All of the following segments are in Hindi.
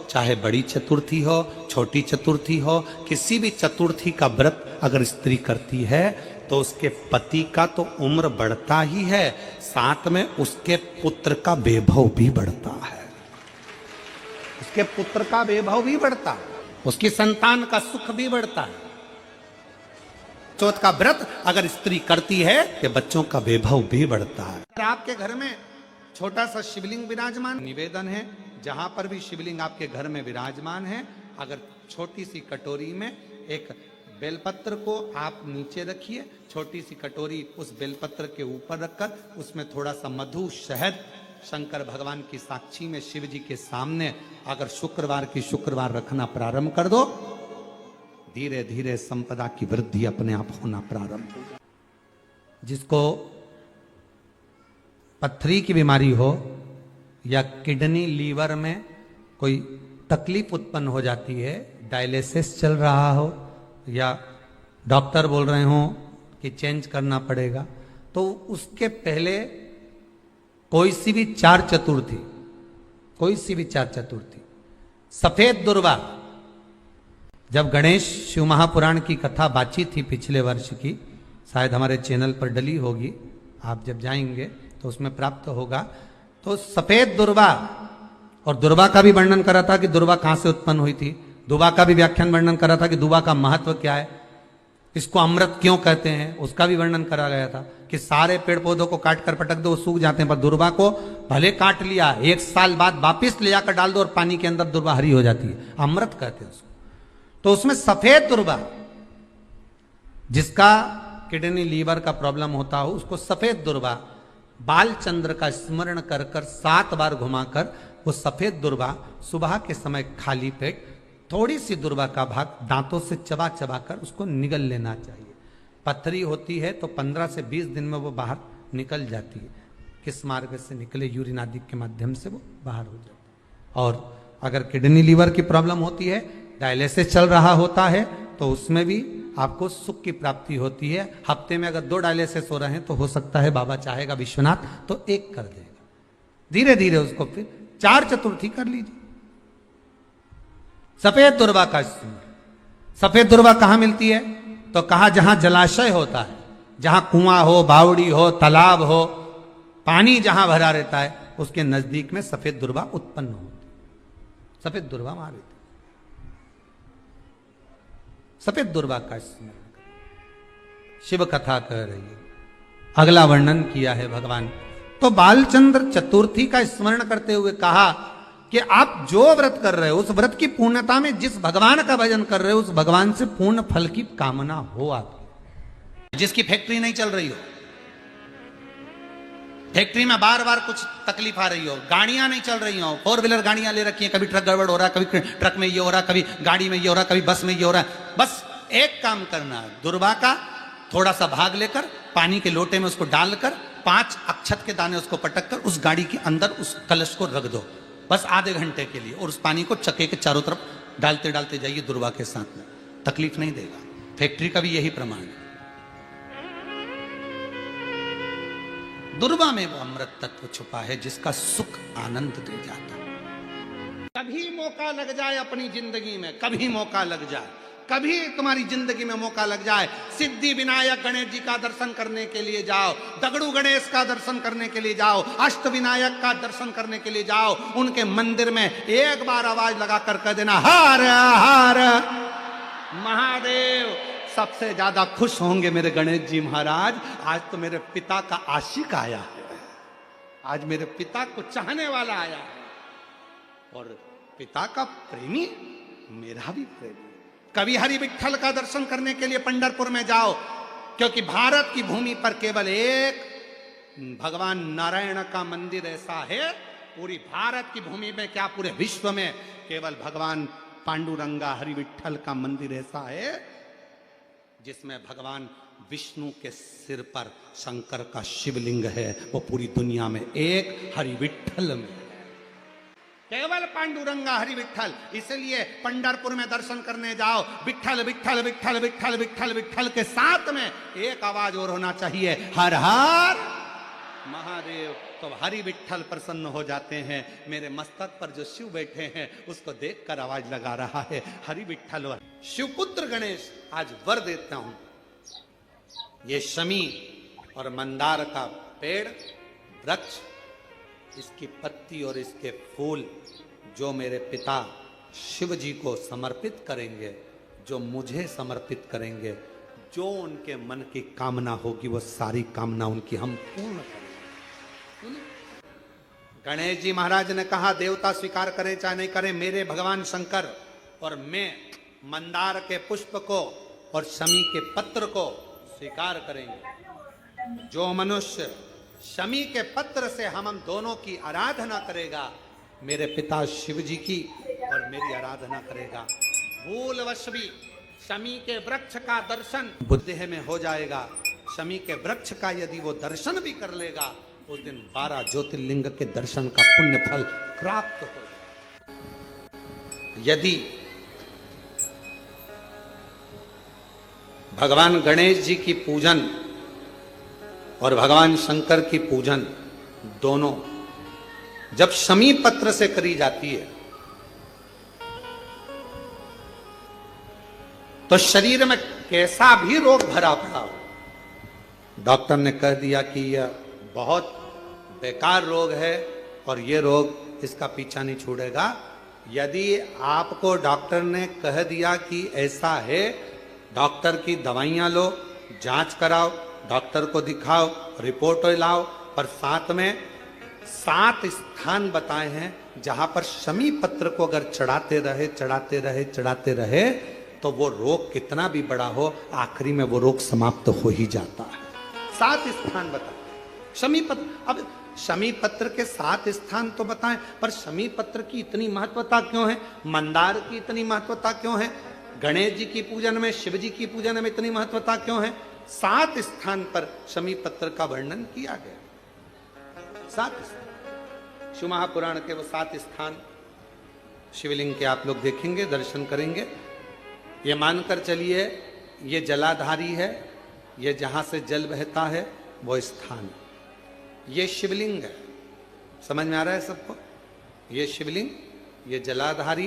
चाहे बड़ी चतुर्थी हो, छोटी चतुर्थी हो, किसी भी चतुर्थी का व्रत अगर स्त्री करती है तो उसके पति का तो उम्र बढ़ता ही है, साथ में उसके पुत्र का वैभव भी बढ़ता है। उसके पुत्र का वैभव भी बढ़ता है, उसकी संतान का सुख भी बढ़ता है। चौथ का व्रत अगर स्त्री करती है तो बच्चों का वैभव भी बढ़ता है। आपके घर में छोटा सा शिवलिंग विराजमान, निवेदन है जहां पर भी शिवलिंग आपके घर में विराजमान है, अगर छोटी सी कटोरी में एक बेलपत्र को आप नीचे रखिए, छोटी सी कटोरी उस बेलपत्र के ऊपर रखकर उसमें थोड़ा सा मधु, शहद, शंकर भगवान की साक्षी में शिव जी के सामने अगर शुक्रवार की शुक्रवार रखना प्रारंभ कर दो, धीरे धीरे संपदा की वृद्धि अपने आप होना प्रारंभ होगा। जिसको पथरी की बीमारी हो या किडनी लीवर में कोई तकलीफ उत्पन्न हो जाती है, डायलिसिस चल रहा हो या डॉक्टर बोल रहे हो कि चेंज करना पड़ेगा, तो उसके पहले कोई सी भी चार चतुर्थी सफेद दुर्वा, जब गणेश शिव महापुराण की कथा बातचीत थी पिछले वर्ष की, शायद हमारे चैनल पर डली होगी, आप जब जाएंगे तो उसमें प्राप्त होगा। तो सफेद दुर्वा, और दुर्वा का भी वर्णन करा था कि दुर्वा कहां से उत्पन्न हुई थी, दुबा का भी व्याख्यान वर्णन करा था कि दुबा का महत्व क्या है, इसको अमृत क्यों कहते हैं, उसका भी वर्णन करा गया था कि सारे पेड़ पौधों को काट कर पटक दो वो सूख जाते हैं, पर दुर्वा को भले काट लिया, 1 साल बाद वापिस ले जाकर डाल दो और पानी के अंदर दुर्वा हरी हो जाती है, अमृत कहते हैं उसको। तो उसमें सफेद दुर्वा, जिसका किडनी लीवर का प्रॉब्लम होता हो, उसको सफेद दुर्वा बालचंद्र का स्मरण कर कर 7 बार घुमाकर वो सफेद दुर्वा सुबह के समय खाली पेट थोड़ी सी दुर्वा का भाग दांतों से चबा चबा कर उसको निगल लेना चाहिए। पथरी होती है तो 15 से 20 दिन में वो बाहर निकल जाती है, किस मार्ग से निकले, यूरिन आदि के माध्यम से वो बाहर हो जाती है। और अगर किडनी लीवर की प्रॉब्लम होती है, डायलिसिस चल रहा होता है, तो उसमें भी आपको सुख की प्राप्ति होती है। हफ्ते में अगर 2 डायलिसिस हो रहे हैं तो हो सकता है बाबा चाहेगा विश्वनाथ तो 1 कर देगा, धीरे धीरे उसको फिर 4 चतुर्थी कर लीजिए। सफेद दुर्वा का स्मरण। सफेद दुर्वा कहां मिलती है, तो कहा जहां जलाशय होता है, जहां कुआं हो, बावड़ी हो, तालाब हो, पानी जहां भरा रहता है, उसके नजदीक में सफेद दुर्वा उत्पन्न होती है। सफेद दुर्वा वहां रहती है। सफेद दुर्वा का स्मरण शिव कथा कह रही है, अगला वर्णन किया है भगवान। तो बालचंद्र चतुर्थी का स्मरण करते हुए कहा कि आप जो व्रत कर रहे हो उस व्रत की पूर्णता में जिस भगवान का भजन कर रहे हो उस भगवान से पूर्ण फल की कामना हो आपकी। जिसकी फैक्ट्री नहीं चल रही हो, फैक्ट्री में बार बार कुछ तकलीफ आ रही हो, गाड़ियां नहीं चल रही हो, 4 व्हीलर गाड़ियां ले रखी हैं, कभी ट्रक गड़बड़ हो रहा है, कभी ट्रक में ये हो रहा है, कभी गाड़ी में ये हो रहा है, कभी बस में ये हो रहा है, बस एक काम करना है, दुर्वा का थोड़ा सा भाग लेकर पानी के लोटे में उसको डालकर 5 अक्षत के दाने उसको पटक कर उस गाड़ी के अंदर उस कलश को रख दो, बस आधे घंटे के लिए, और उस पानी को चक्के के चारों तरफ डालते डालते जाइए दुर्वा के साथ में, तकलीफ नहीं देगा। फैक्ट्री का भी यही प्रमाण है। दुर्वा में वो अमृत तत्व छुपा है जिसका सुख आनंद दे जाता है। कभी मौका लग जाए अपनी जिंदगी में, कभी मौका लग जाए, कभी तुम्हारी जिंदगी में मौका लग जाए, सिद्धि विनायक गणेश जी का दर्शन करने के लिए जाओ, दगड़ू गणेश का दर्शन करने के लिए जाओ, अष्ट विनायक का दर्शन करने के लिए जाओ, उनके मंदिर में एक बार आवाज लगा कर कह देना हर हर महादेव, सबसे ज्यादा खुश होंगे मेरे गणेश जी महाराज। आज तो मेरे पिता का आशिक आया है, आज मेरे पिता को चाहने वाला आया है, और पिता का प्रेमी मेरा भी प्रेमी। कभी हरि विठ्ठल का दर्शन करने के लिए पंढरपुर में जाओ, क्योंकि भारत की भूमि पर केवल एक भगवान नारायण का मंदिर ऐसा है, पूरी भारत की भूमि में क्या पूरे विश्व में केवल भगवान पांडुरंगा हरि विठ्ठल का मंदिर ऐसा है जिसमें भगवान विष्णु के सिर पर शंकर का शिवलिंग है, वो पूरी दुनिया में एक हरि विठ्ठल में, केवल पांडुरंगा हरि विठ्ठल। इसलिए पंढरपुर में दर्शन करने जाओ, विठ्ठल विठ्ठल विठ्ठल विठ्ठल विठ्ठल विठ्ठल के साथ में एक आवाज और होना चाहिए, हर हर महादेव तो हरि विठ्ठल प्रसन्न हो जाते हैं। मेरे मस्तक पर जो शिव बैठे हैं उसको देखकर आवाज लगा रहा है, हरि विठ्ठल और शिवपुत्र गणेश आज वर देता हूं। ये शमी और मंदार का पेड़ वृक्ष, इसकी पत्ती और इसके फूल जो मेरे पिता शिव जी को समर्पित करेंगे, जो मुझे समर्पित करेंगे, जो उनके मन की कामना होगी वो सारी कामना उनकी हम पूर्ण करेंगे। गणेश जी महाराज ने कहा देवता स्वीकार करें चाहे नहीं करें, मेरे भगवान शंकर और मैं मंदार के पुष्प को और शमी के पत्र को स्वीकार करेंगे। जो मनुष्य शमी के पत्र से हम दोनों की आराधना करेगा, मेरे पिता शिव जी की और मेरी आराधना करेगा, भूलवश भी शमी के वृक्ष का दर्शन बुद्धि में हो जाएगा। शमी के वृक्ष का यदि वो दर्शन भी कर लेगा, उस दिन 12 ज्योतिर्लिंग के दर्शन का पुण्य फल प्राप्त हो। यदि भगवान गणेश जी की पूजन और भगवान शंकर की पूजन दोनों जब शमी पत्र से करी जाती है तो शरीर में कैसा भी रोग भरा पड़ा हो, डॉक्टर ने कह दिया कि यह बहुत बेकार रोग है और ये रोग इसका पीछा नहीं छोड़ेगा। यदि आपको डॉक्टर ने कह दिया कि ऐसा है, डॉक्टर की दवाइयां लो, जांच कराओ, डॉक्टर को दिखाओ, रिपोर्ट लाओ, पर साथ में 7 स्थान बताए हैं जहां पर शमी पत्र को अगर चढ़ाते रहे तो वो रोग कितना भी बड़ा हो, आखिरी में वो रोग समाप्त हो ही जाता है। 7 स्थान बताए शमी पत्र। अब शमी पत्र के 7 स्थान तो बताएं, पर शमी पत्र की इतनी महत्वता क्यों है, मंदार की इतनी महत्वता क्यों है, गणेश जी की पूजन में, शिव जी की पूजन में इतनी महत्वता क्यों है? 7 स्थान पर शमी पत्र का वर्णन किया गया। 7 स्थान शिव महापुराण के वो 7 स्थान शिवलिंग के आप लोग देखेंगे, दर्शन करेंगे। ये मानकर चलिए ये जलाधारी है, ये जहां से जल बहता है वो स्थान, ये शिवलिंग है। समझ में आ रहा है सबको? ये शिवलिंग, ये जलाधारी,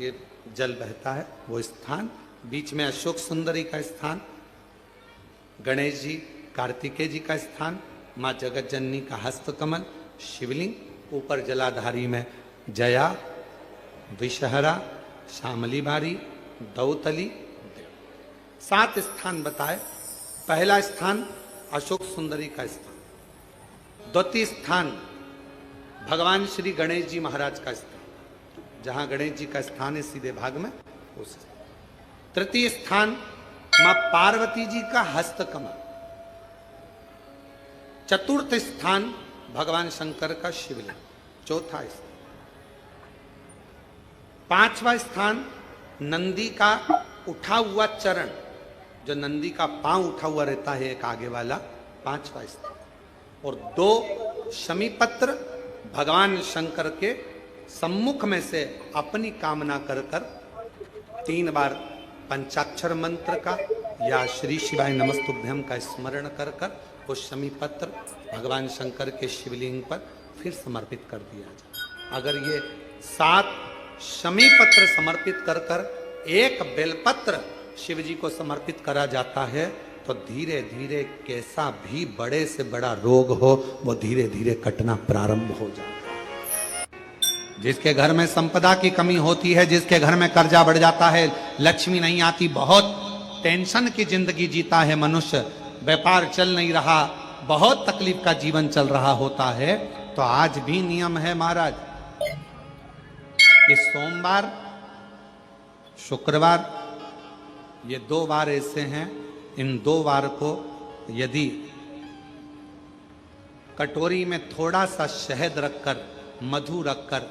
ये जल बहता है वो स्थान, बीच में अशोक सुंदरी का स्थान, गणेश जी कार्तिकेय जी का स्थान, माँ जगत जननी का हस्तकमल, शिवलिंग, ऊपर जलाधारी में जया, विषहरा, शामली बारी, दौतली, 7 स्थान बताए। पहला स्थान अशोक सुंदरी का स्थान, द्वितीय स्थान भगवान श्री गणेश जी महाराज का स्थान, जहां गणेश जी का स्थान है सीधे भाग में उस। तृतीय स्थान मां पार्वती जी का हस्तकमल। चतुर्थ स्थान भगवान शंकर का शिवलिंग। चौथा स्थान। 5वां स्थान नंदी का उठा हुआ चरण, जो नंदी का पांव उठा हुआ रहता है एक आगे वाला, 5वां स्थान। और 2 शमी पत्र भगवान शंकर के सम्मुख में से अपनी कामना कर 3 बार पंचाक्षर मंत्र का या श्री शिवाय नमस्तुभ्यं का स्मरण कर वो शमी पत्र भगवान शंकर के शिवलिंग पर फिर समर्पित कर दिया जाए। अगर ये 7 शमी पत्र समर्पित कर एक बेलपत्र शिव जी को समर्पित करा जाता है तो धीरे धीरे कैसा भी बड़े से बड़ा रोग हो वो धीरे धीरे कटना प्रारंभ हो जाता है। जिसके घर में संपदा की कमी होती है, जिसके घर में कर्जा बढ़ जाता है, लक्ष्मी नहीं आती, बहुत टेंशन की जिंदगी जीता है मनुष्य, व्यापार चल नहीं रहा, बहुत तकलीफ का जीवन चल रहा होता है, तो आज भी नियम है महाराज कि सोमवार, शुक्रवार, ये 2 बार ऐसे हैं, इन 2 बार को यदि कटोरी में थोड़ा सा शहद रखकर, मधु रखकर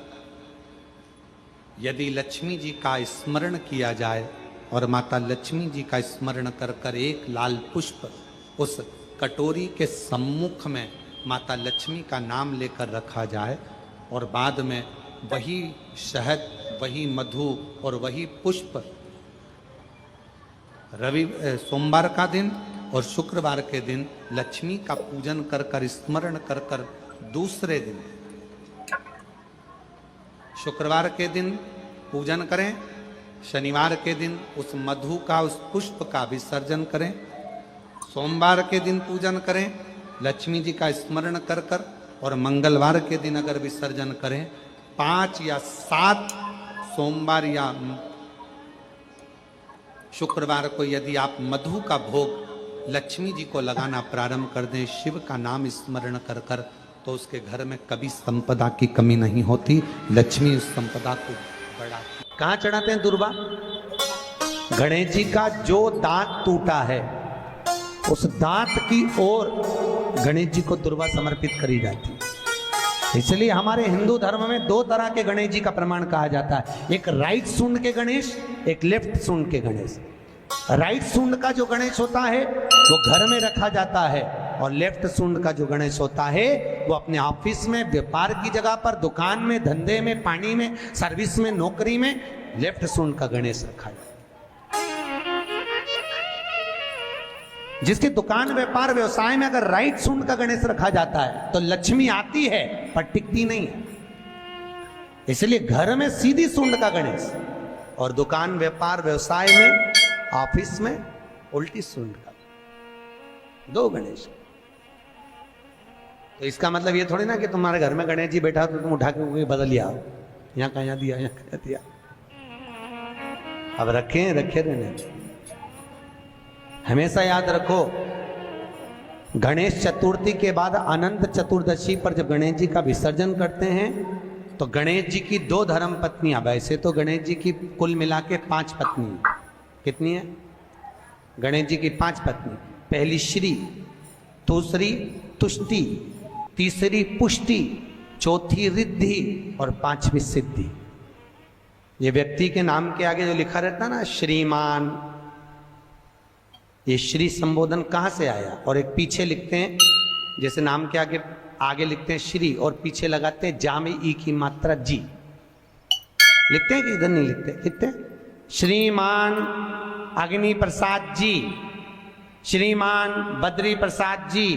यदि लक्ष्मी जी का स्मरण किया जाए और माता लक्ष्मी जी का स्मरण कर एक लाल पुष्प उस कटोरी के सम्मुख में माता लक्ष्मी का नाम लेकर रखा जाए और बाद में वही शहद, वही मधु और वही पुष्प सोमवार का दिन और शुक्रवार के दिन लक्ष्मी का पूजन कर कर, स्मरण कर कर, दूसरे दिन शुक्रवार के दिन पूजन करें, शनिवार के दिन उस मधु का, उस पुष्प का विसर्जन करें, सोमवार के दिन पूजन करें लक्ष्मी जी का स्मरण कर कर, और मंगलवार के दिन अगर विसर्जन करें, 5 या 7 सोमवार या शुक्रवार को यदि आप मधु का भोग लक्ष्मी जी को लगाना प्रारंभ कर दें, शिव का नाम स्मरण कर कर, तो उसके घर में कभी संपदा की कमी नहीं होती। लक्ष्मी उस संपदा को बढ़ाती। कहां चढ़ाते हैं दुर्वा? गणेश जी का जो दांत टूटा है उस दांत की ओर गणेश जी को दुर्वा समर्पित करी जाती है। इसलिए हमारे हिंदू धर्म में 2 तरह के गणेश जी का प्रमाण कहा जाता है, एक राइट सूंड के गणेश, एक लेफ्ट सूंड के गणेश। राइट सूंड का जो गणेश होता है वो घर में रखा जाता है, और लेफ्ट सूंड का जो गणेश होता है वो अपने ऑफिस में, व्यापार की जगह पर, दुकान में, धंधे में, पानी में, सर्विस में, नौकरी में लेफ्ट सूंड का गणेश रखा जाता है। जिसकी दुकान, व्यापार, व्यवसाय में अगर राइट सूंड का गणेश रखा जाता है तो लक्ष्मी आती है पर टिकती नहीं है। इसलिए घर में सीधी सूंड का गणेश, और दुकान, व्यापार, व्यवसाय में, ऑफिस में उल्टी सूंड का, 2 गणेश। तो इसका मतलब ये थोड़ी ना कि तुम्हारे घर में गणेश जी बैठा तो तुम उठा के बदल लिया, यहां कहां दिया, यहां कहां दिया। अब रखे रहने। हमेशा याद रखो, गणेश चतुर्थी के बाद अनंत चतुर्दशी पर जब गणेश जी का विसर्जन करते हैं तो गणेश जी की 2 धर्म पत्नियां, वैसे तो गणेश जी की कुल मिला के 5 पत्नी, कितनी है? गणेश जी की 5 पत्नी। पहली श्री, दूसरी तुष्टि, तीसरी पुष्टि, चौथी रिद्धि और 5वीं सिद्धि। ये व्यक्ति के नाम के आगे जो लिखा रहता ना, श्रीमान, ये श्री संबोधन कहां से आया? और एक पीछे लिखते हैं, जैसे नाम के आगे लिखते हैं श्री और पीछे लगाते हैं जा में ई की मात्रा जी। लिखते हैं कि इधर नहीं लिखते? लिखते हैं श्रीमान अग्नि प्रसाद जी, श्रीमान बद्री प्रसाद जी,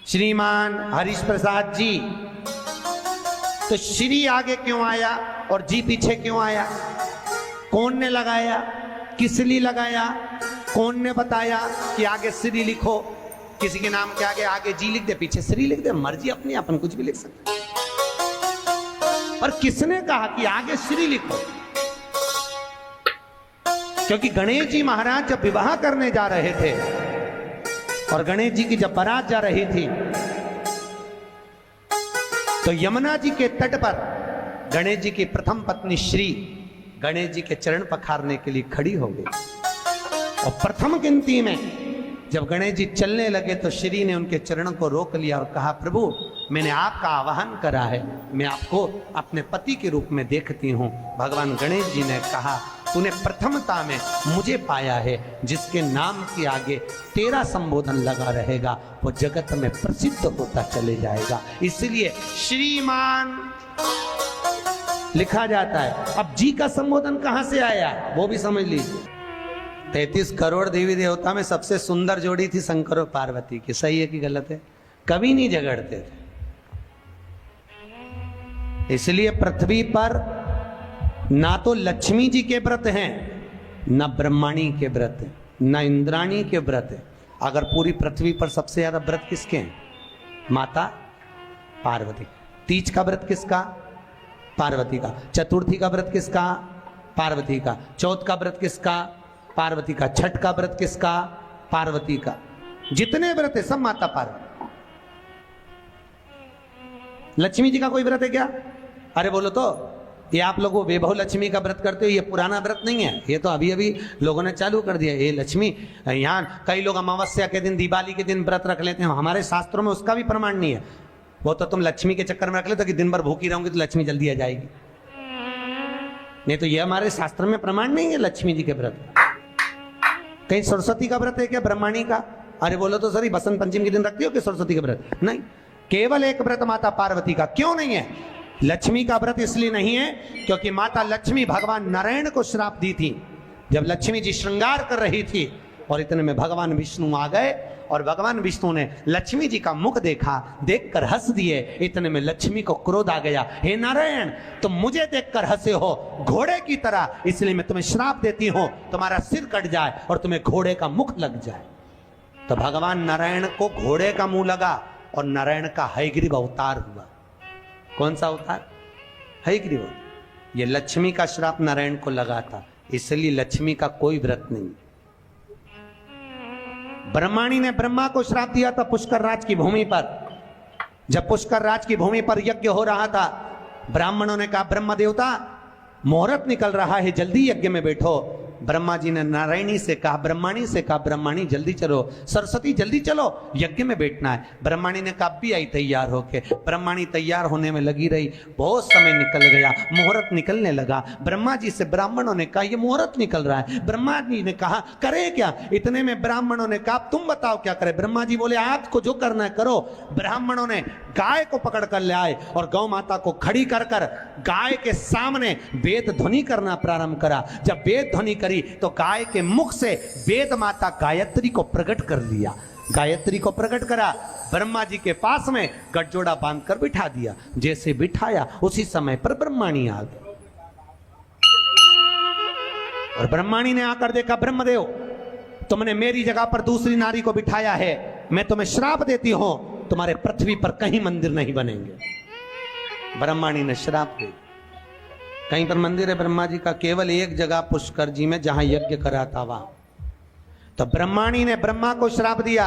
श्रीमान हरीश प्रसाद जी। तो श्री आगे क्यों आया और जी पीछे क्यों आया? कौन ने लगाया? किस लिए लगाया? कौन ने बताया कि आगे श्री लिखो? किसी के नाम के आगे जी लिख दे, पीछे श्री लिख दे, मर्जी अपनी, अपन कुछ भी लिख सकते। पर किसने कहा कि आगे श्री लिखो? क्योंकि गणेश जी महाराज जब विवाह करने जा रहे थे और गणेश जी की जब बारात जा रही थी तो यमुना जी के तट पर गणेश जी की प्रथम पत्नी श्री गणेश जी के चरण पखारने के लिए खड़ी हो गई। और प्रथम गिनती में जब गणेश जी चलने लगे तो श्री ने उनके चरणों को रोक लिया और कहा, प्रभु मैंने आपका आवाहन करा है, मैं आपको अपने पति के रूप में देखती हूँ। भगवान गणेश जी ने कहा, तूने प्रथमता में मुझे पाया है, जिसके नाम के आगे तेरा संबोधन लगा रहेगा वो जगत में प्रसिद्ध होता चले जाएगा। इसलिए श्रीमान लिखा जाता है। अब जी का संबोधन कहां से आया वो भी समझ लीजिए। 33 करोड़ देवी देवता में सबसे सुंदर जोड़ी थी शंकर और पार्वती की। सही है कि गलत है? कभी नहीं झगड़ते थे। इसलिए पृथ्वी पर ना तो लक्ष्मी जी के व्रत हैं, ना ब्रह्माणी के व्रत हैं, ना इंद्राणी के व्रत हैं। अगर पूरी पृथ्वी पर सबसे ज्यादा व्रत किसके हैं? माता पार्वती। तीज का व्रत किसका? पार्वती का। चतुर्थी का व्रत किसका? पार्वती का। चौथ का व्रत किसका? पार्वती का। छठ का व्रत किसका? पार्वती का। जितने व्रत है सब माता पार्वती। लक्ष्मी जी का कोई व्रत है क्या? अरे बोलो तो, ये आप लोग वैभव लक्ष्मी का व्रत करते हो, ये पुराना व्रत नहीं है, ये तो अभी अभी लोगों ने चालू कर दिया। ये लक्ष्मी, यहाँ कई लोग अमावस्या के दिन, दिवाली के दिन व्रत रख लेते हैं, हमारे शास्त्रों में उसका भी प्रमाण नहीं है। वो तो तुम लक्ष्मी के चक्कर में रख लेते हो कि दिन भर भूखी रहूंगी तो लक्ष्मी जल्दी आ जाएगी। नहीं तो ये हमारे शास्त्र में प्रमाण नहीं है लक्ष्मी जी के व्रत। कहीं सरस्वती का व्रत है क्या ब्रह्माणी का? अरे बोलो तो सर, बसंत पंचमी के दिन रखती हो कि सरस्वती का व्रत? नहीं, केवल एक व्रत माता पार्वती का। क्यों नहीं है? लक्ष्मी का व्रत इसलिए नहीं है क्योंकि माता लक्ष्मी भगवान नारायण को श्राप दी थी। जब लक्ष्मी जी श्रृंगार कर रही थी और इतने में भगवान विष्णु आ गए और भगवान विष्णु ने लक्ष्मी जी का मुख देखा, देखकर हंस दिए। इतने में लक्ष्मी को क्रोध आ गया, हे नारायण तुम मुझे देखकर हंसे हो घोड़े की तरह, इसलिए मैं तुम्हें श्राप देती हूं, तुम्हारा सिर कट जाए और तुम्हें घोड़े का मुख लग जाए। तो भगवान नारायण को घोड़े का मुंह लगा और नारायण का हयग्रीव अवतार हुआ। कौन सा अवतार? हयग्रीव। ये लक्ष्मी का श्राप नारायण को लगा था, इसलिए लक्ष्मी का कोई व्रत नहीं। ब्रह्माणी ने ब्रह्मा को श्राप दिया था पुष्कर राज की भूमि पर। जब पुष्कर राज की भूमि पर यज्ञ हो रहा था, ब्राह्मणों ने कहा ब्रह्म देवता मुहूर्त निकल रहा है, जल्दी यज्ञ में बैठो। ब्रह्मा जी ने नारायणी से कहा, ब्रह्माणी से कहा, ब्रह्माणी जल्दी चलो, सरस्वती जल्दी चलो, यज्ञ में बैठना है। ब्रह्माणी ने कहा भी आई तैयार होके। ब्रह्माणी तैयार होने में लगी रही, बहुत समय निकल गया, मुहूर्त निकलने लगा। ब्रह्मा जी से ब्राह्मणों ने कहा ये मुहूर्त निकल रहा है। ब्रह्मा जी ने कहा करे क्या? इतने में ब्राह्मणों ने कहा तुम बताओ क्या करे? ब्रह्मा जी बोले आपको जो करना है करो। ब्राह्मणों ने गाय को पकड़ कर ले आए और गौ माता को खड़ी कर कर गाय के सामने वेद ध्वनि करना प्रारंभ करा। जब वेद ध्वनि करी तो गाय के मुख से वेद माता गायत्री को प्रकट कर लिया। गायत्री को प्रकट करा, ब्रह्मा जी के पास में गठजोड़ा बांधकर बिठा दिया। जैसे बिठाया उसी समय पर ब्रह्माणी आ गई और ब्रह्माणी ने आकर देखा ब्रह्मदेव तुमने मेरी जगह पर दूसरी नारी को बिठाया है, मैं तुम्हें श्राप देती हूं, तुम्हारे पृथ्वी पर कहीं मंदिर नहीं बनेंगे। ब्रह्माणी ने श्राप दिया। कहीं पर मंदिर है ब्रह्मा जी का? केवल एक जगह पुष्कर जी में जहां यज्ञ करा था वहां। तो ब्रह्माणी ने ब्रह्मा को श्राप दिया,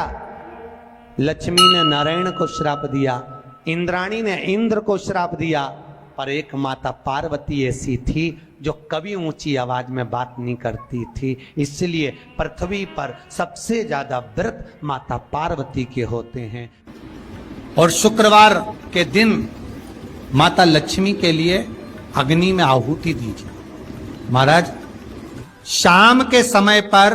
लक्ष्मी ने नारायण को श्राप दिया, इंद्राणी ने इंद्र को श्राप दिया, पर एक माता पार्वती ऐसी थी जो कभी ऊंची आवाज में बात नहीं करती थी। इसलिए पृथ्वी पर सबसे ज्यादा व्रत माता पार्वती के होते हैं। और शुक्रवार के दिन माता लक्ष्मी के लिए अग्नि में आहुति दीजिए। महाराज शाम के समय पर